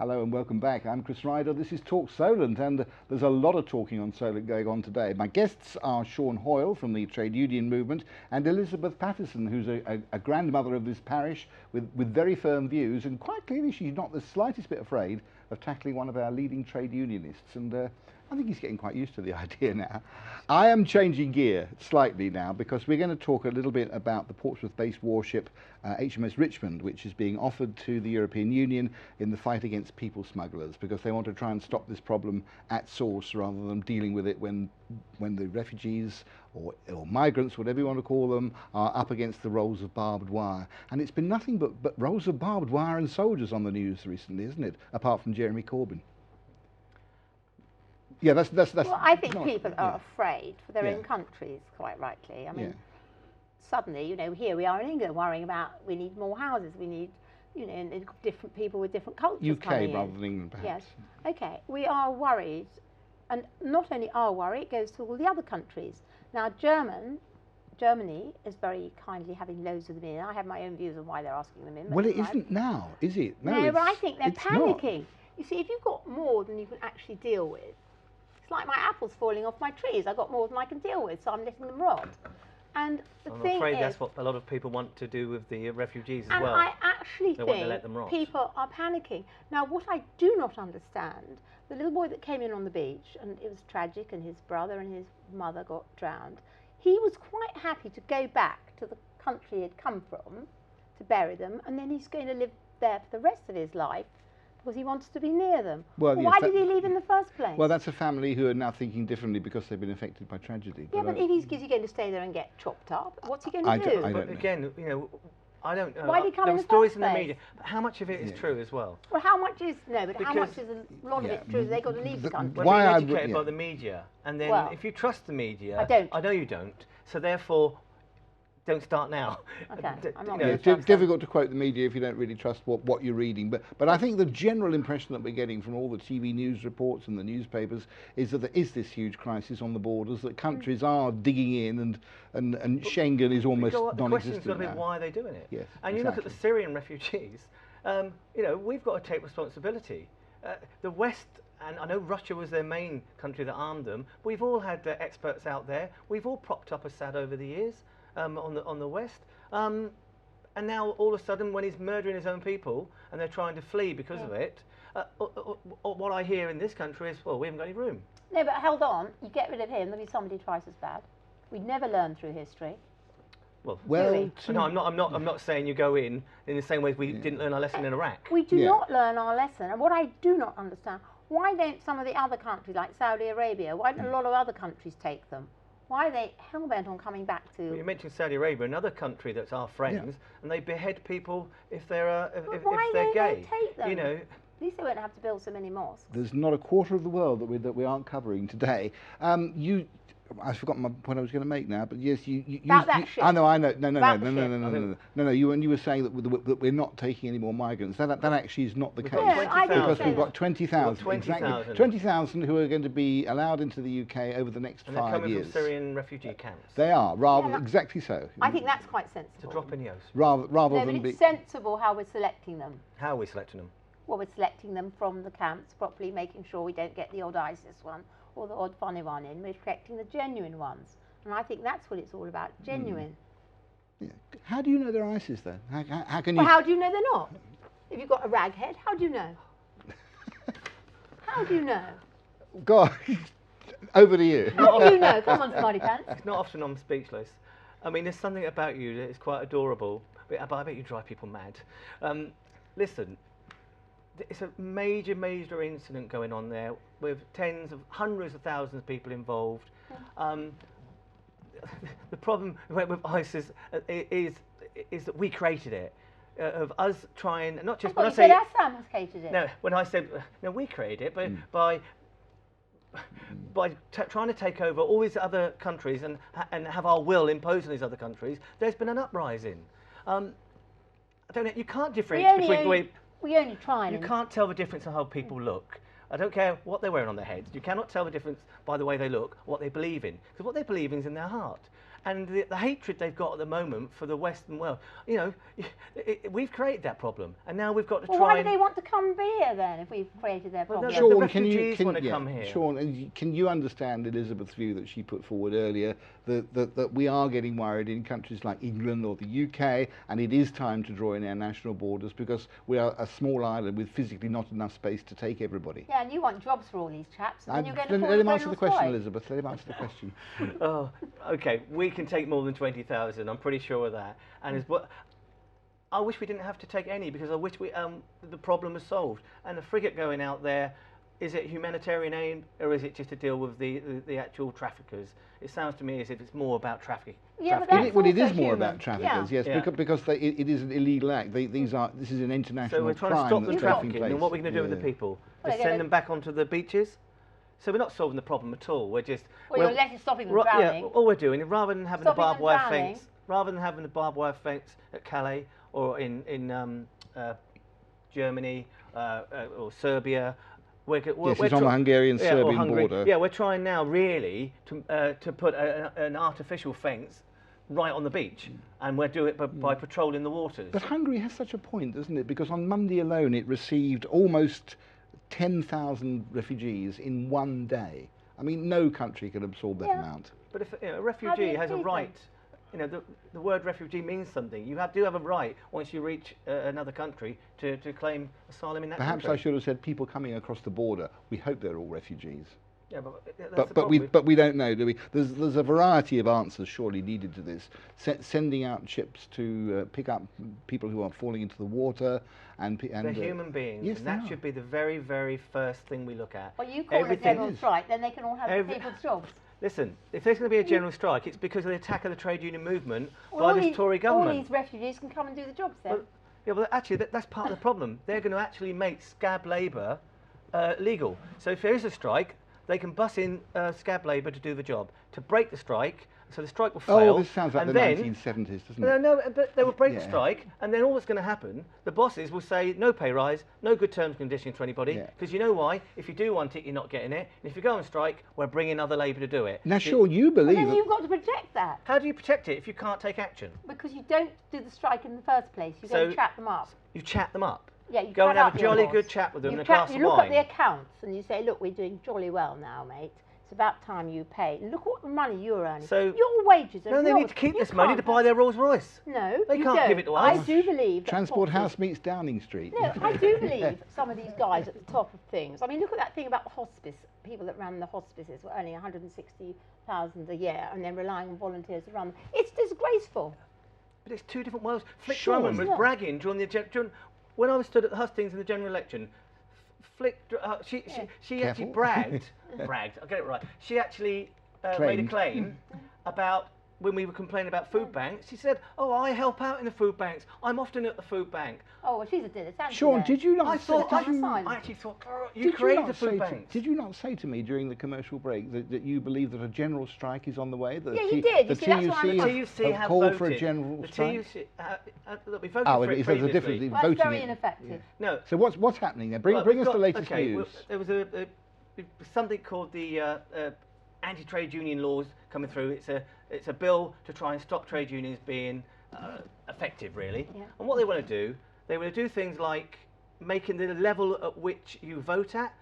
Hello and welcome back. I'm Chris Ryder. This is Talk Solent, and there's a lot of talking on Solent going on today. My guests are Sean Hoyle from the trade union movement and Elizabeth Patterson, who's a grandmother of this parish with very firm views, and quite clearly she's not the slightest bit afraid of tackling one of our leading trade unionists, and I think he's getting quite used to the idea now. I am changing gear slightly now because we're going to talk a little bit about the Portsmouth-based warship HMS Richmond, which is being offered to the European Union in the fight against people smugglers, because they want to try and stop this problem at source rather than dealing with it when the refugees or migrants, whatever you want to call them, are up against the rolls of barbed wire. And it's been nothing but rolls of barbed wire and soldiers on the news recently, isn't it? Apart from Jeremy Corbyn. Yeah, that's. Well, I think people are afraid for their own countries, quite rightly. I mean, suddenly, you know, here we are in England worrying about we need more houses, we need, you know, different people with different cultures UK rather than England, perhaps. Yes. Okay, we are worried, and not only our worry, it goes to all the other countries. Now, Germany is very kindly having loads of them in. I have my own views on why they're asking them in. Well, it isn't now, is it? No, but I think they're panicking. Not. You see, if you've got more than you can actually deal with, it's like my apples falling off my trees. I've got more than I can deal with, so I'm letting them rot. And the I'm thing afraid is, that's what a lot of people want to do with the refugees as and well. I actually They want to think let them rot. people are panicking. Now, what I do not understand, the little boy that came in on the beach, and it was tragic, and his brother and his mother got drowned, he was quite happy to go back to the country he'd come from to bury them, and then he's going to live there for the rest of his life because he wants to be near them. Well, why did he leave in the first place? Well, that's a family who are now thinking differently because they've been affected by tragedy. Yeah, but if he's going to stay there and get chopped up, what's he going to do? I don't But know. again, you know, I don't know. Why did he come there in were the stories first in the place? media, but how much of it is true as well? Well, how much is how Because- much is a lot of it true? They've got to leave the country. We're Why I being would- educated by the media, and then Well, if you trust the media, I don't. I know you don't. So therefore, don't start now. Okay, I'm not You know, gonna It's trust them. difficult to quote the media if you don't really trust what you're reading. But I think the general impression that we're getting from all the TV news reports and the newspapers is that there is this huge crisis on the borders, that countries are digging in, and Schengen is almost the question's got non-existent to be now. why are they doing it? Yes, and you look at the exactly. Syrian refugees, you know, we've got to take responsibility. The West, and I know Russia was their main country that armed them, we've all had experts out there, we've all propped up Assad over the years on the West. And now all of a sudden, when he's murdering his own people and they're trying to flee because of it, what I hear in this country is, well, we haven't got any room. No, but hold on. You get rid of him, there'll be somebody twice as bad. We'd never learn through history. Well, No, I'm not saying you go in the same way as we didn't learn our lesson in Iraq. We do not learn our lesson. And what I do not understand, why don't some of the other countries, like Saudi Arabia, why don't a lot of other countries take them? Why are they hell-bent on coming back to... Well, you mentioned Saudi Arabia, another country that's our friends, and they behead people if they're if why they're don't gay. they take them? You know, At least they won't have to build so many mosques. there's not a quarter of the world that we aren't covering today. I've forgotten my point I was going to make now, but yes, That ship. I know. About the No. You were saying that we're not taking any more migrants. That actually is not the case. I didn't Because say we've that. got 20,000, exactly 20,000 who are going to be allowed into the UK over the next and they're 5 coming years. from Syrian refugee camps. They are exactly so. I think that's quite It's sensible. a drop in the ocean. rather No, than but be. it's sensible how we're selecting them. How are we selecting them? Well, we're selecting them from the camps properly, making sure we don't get the odd ISIS one or the odd funny one in. We're selecting the genuine ones. And I think that's what it's all about, genuine. Yeah. How do you know they're ISIS then? How can you? Well, how do you know they're not? If you've got a rag head, how do you know? How do you know? God, over to you. How do you know? Come on, smarty pants. It's not often I'm speechless. I mean, there's something about you that is quite adorable, but I bet you drive people mad. Listen, it's a major incident going on there with hundreds of thousands of people involved. The problem with ISIS is that we created it. Of us trying, not just I when I thought say you said Assam has created it. no, when I said no, we created it, but by trying to take over all these other countries and have our will imposed on these other countries, there's been an uprising. I don't know. You can't differentiate between the way we only try. you can't tell the difference in how people look. I don't care what they're wearing on their heads. You cannot tell the difference by the way they look, what they believe in, because what they believe in is in their heart. and the hatred they've got at the moment for the Western world. You know, we've created that problem, and now we've got to Well, try. why do they want to come here then if we've created their problem? the Sean, refugees want to come here. Sean, can you understand Elizabeth's view that she put forward earlier that we are getting worried in countries like England or the UK, and it is time to draw in our national borders because we are a small island with physically not enough space to take everybody? Yeah, and you want jobs for all these chaps, and then you're going to Let him answer fall the question, Elizabeth. Let him answer the question. Oh, okay. We can take more than 20,000. I'm pretty sure of that. And it's what I wish we didn't have to take any, because I wish the problem was solved. And the frigate going out there, is it humanitarian aid or is it just to deal with the actual traffickers? It sounds to me as if it's more about trafficking. Yeah, but that's Well, it is also more human. about traffickers, yes, Yeah. because it is an illegal act. This is an international So we're trying to crime stop the that's taking trafficking, place. and what are we going to do with the people? Well, Just send them back onto the beaches? So we're not solving the problem at all. We're just Well, you're stopping them drowning. Yeah, all we're doing, rather than having Stopping the barbed them wire drowning. fence, rather than having the barbed wire fence at Calais or in Germany or Serbia. We're it's on the Hungarian-Serbian border. Yeah, we're trying now really to put an artificial fence right on the beach, and we'll do it by patrolling the waters. But Hungary has such a point, doesn't it? Because on Monday alone it received almost 10,000 refugees in one day. I mean, no country can absorb that amount. But if a refugee has a right, the word refugee means something. You do have a right, once you reach another country, to claim asylum in that country. Perhaps I should have said people coming across the border. We hope they're all refugees. Yeah, but But we don't know, do we? There's a variety of answers surely needed to this. Sending out ships to pick up people who are falling into the water, and they're human beings, yes, and that should be the very, very first thing we look at. Well, you call it a general strike, then they can all have people's jobs. Listen, if there's going to be a general strike, it's because of the attack of the trade union movement by this Tory government. All these refugees can come and do the jobs then. Well, actually, that's part of the problem. They're going to actually make scab labour legal. So if there is a strike, they can bus in scab labour to do the job. To break the strike, so the strike will fail. Oh, this sounds like the 1970s, doesn't it? No, but they will break the strike, and then all that's going to happen, the bosses will say no pay rise, no good terms and conditions to anybody, because you know why? If you do want it, you're not getting it. And if you go on strike, we're bringing other labour to do it. Now, sure, you believe then you've got to protect that. How do you protect it if you can't take action? Because you don't do the strike in the first place. You don't chat them up. You chat them up. Yeah, you go and have a jolly good chat with them and a glass of wine. You look at the accounts and you say, look, we're doing jolly well now, mate. It's about time you pay. Look what money you're earning. So your wages are they need to keep this money to buy their Rolls Royce. No, they can't give it to us. I do believe Transport House meets Downing Street. No, I do believe some of these guys at the top of things. I mean, look at that thing about the hospice. People that ran the hospices were earning 160,000 a year and then relying on volunteers to run them. It's disgraceful. But it's two different worlds. Flick Drummond was bragging during when I was stood at the hustings in the general election. She actually bragged. I'll get it right. She actually made a claim about when we were complaining about food banks. She said, "Oh, I help out in the food banks. I'm often at the food bank." Oh, well, she's a dilettante. Sean, did you not? I actually thought you created the food banks. Did you not say to me during the commercial break that you believe that a general strike is on the way? Yeah, you did. The TUC have called for a general strike. The TUC, we voted for it previously. That's very ineffective. No. So what's happening there? Bring us the latest news. There was something called the anti-trade union laws coming through. It's a bill to try and stop trade unions being effective, really. Yeah. And what they want to do, they want to do things like making the level at which you vote at.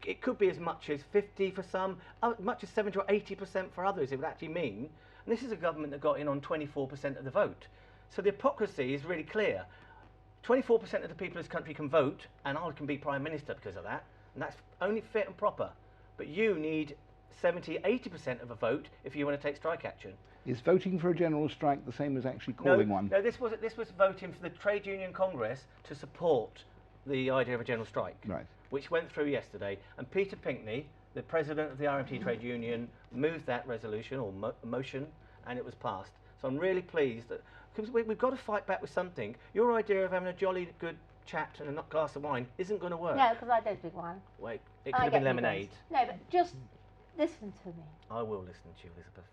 It could be as much as 50 for some, as much as 70 or 80% for others. It would actually mean, and this is a government that got in on 24% of the vote. So the hypocrisy is really clear. 24% of the people in this country can vote, and I can be Prime Minister because of that, and that's only fit and proper. But you need 70, 80% of a vote if you want to take strike action. Is voting for a general strike the same as actually calling one? No, this was voting for the Trade Union Congress to support the idea of a general strike, which went through yesterday. And Peter Pinkney, the president of the RMT Trade Union, moved that resolution or motion, and it was passed. So I'm really pleased that, because we've got to fight back with something. Your idea of having a jolly good chat and a glass of wine isn't going to work. No, because I don't drink wine. Wait, it could have been lemonade. No, but just listen to me. I will listen to you, Elizabeth.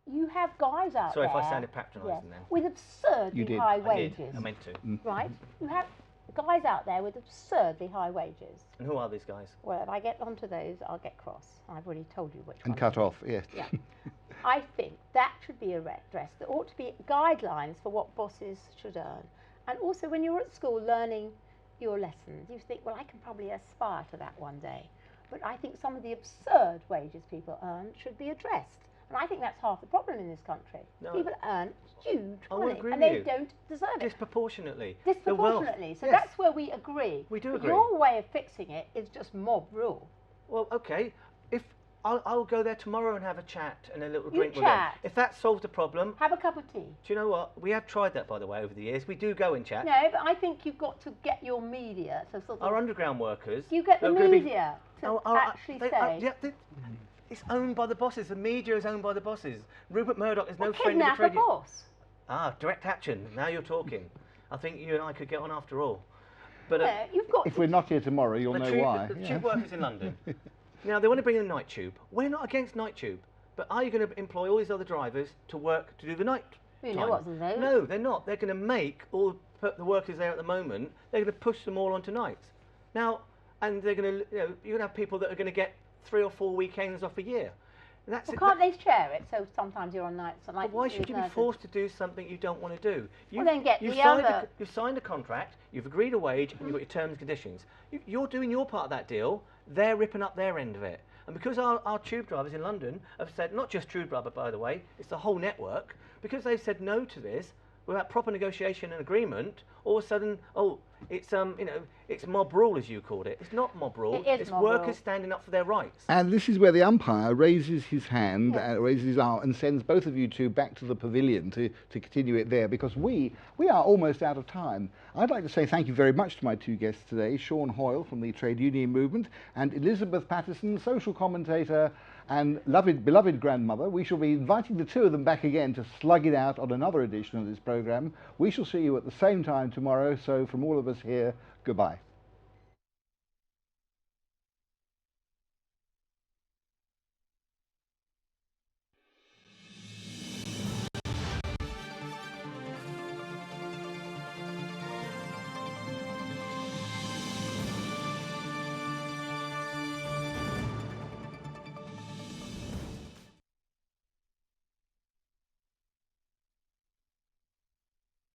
You have guys out there. Sorry if I sounded patronising then. With absurdly high wages. I meant to. Right? You have guys out there with absurdly high wages. And who are these guys? Well, if I get onto those, I'll get cross. I've already told you which one. And cut off, yes. Yeah. I think that should be addressed. There ought to be guidelines for what bosses should earn. And also, when you're at school learning your lessons, you think, well, I can probably aspire to that one day. But I think some of the absurd wages people earn should be addressed. And I think that's half the problem in this country. No, people earn huge I money agree and with they you. don't deserve it. Disproportionately. Disproportionately. So Yes. that's where we agree. We do But agree. your way of fixing it is just mob rule. Well, okay. If I'll go there tomorrow and have a chat and a little You drink with them. chat. If that solves the problem, Have a cup of tea. do you know what? We have tried that, by the way, over the years. We do go and chat. No, but I think you've got to get your media to sort of... Our underground workers. You get the that are gonna be- media to Oh, actually say... it's owned by the bosses. The media is owned by the bosses. Rupert Murdoch is no Well, friend of the kidnap a trade union. boss. Ah, direct action. Now you're talking. I think you and I could get on after all. But No, you've got If we're not here tomorrow, you'll the know tube, why. the Yeah. tube workers in London. Now they want to bring in a night tube. We're not against night tube, but are you going to employ all these other drivers to work to do the night? You know time? what's the No, they're not. They're going to make all the workers there at the moment. They're going to push them all onto nights. Now, and they're going to, you're going to have people that are going to get 3 or 4 weekends off a year. That's Well, it. can't they share it? So sometimes you're on nights. And But why should you be forced to do something you don't want to do? Well, then get you've the signed other- you've signed a contract, you've agreed a wage, and you've got your terms and conditions. You're doing your part of that deal, they're ripping up their end of it. And because our tube drivers in London have said, not just tube driver, by the way, it's the whole network, because they've said no to this, without proper negotiation and agreement, all of a sudden, it's it's mob rule, as you called it. It's not mob rule. It is it's mob workers rule. standing up for their rights. And this is where the umpire raises his hand, Yeah. raises his arm, and sends both of you two back to the pavilion to continue it there, because we are almost out of time. I'd like to say thank you very much to my two guests today, Sean Hoyle from the Trade Union Movement and Elizabeth Patterson, social commentator and beloved grandmother. We shall be inviting the two of them back again to slug it out on another edition of this programme. We shall see you at the same time tomorrow, so from all of us here, goodbye.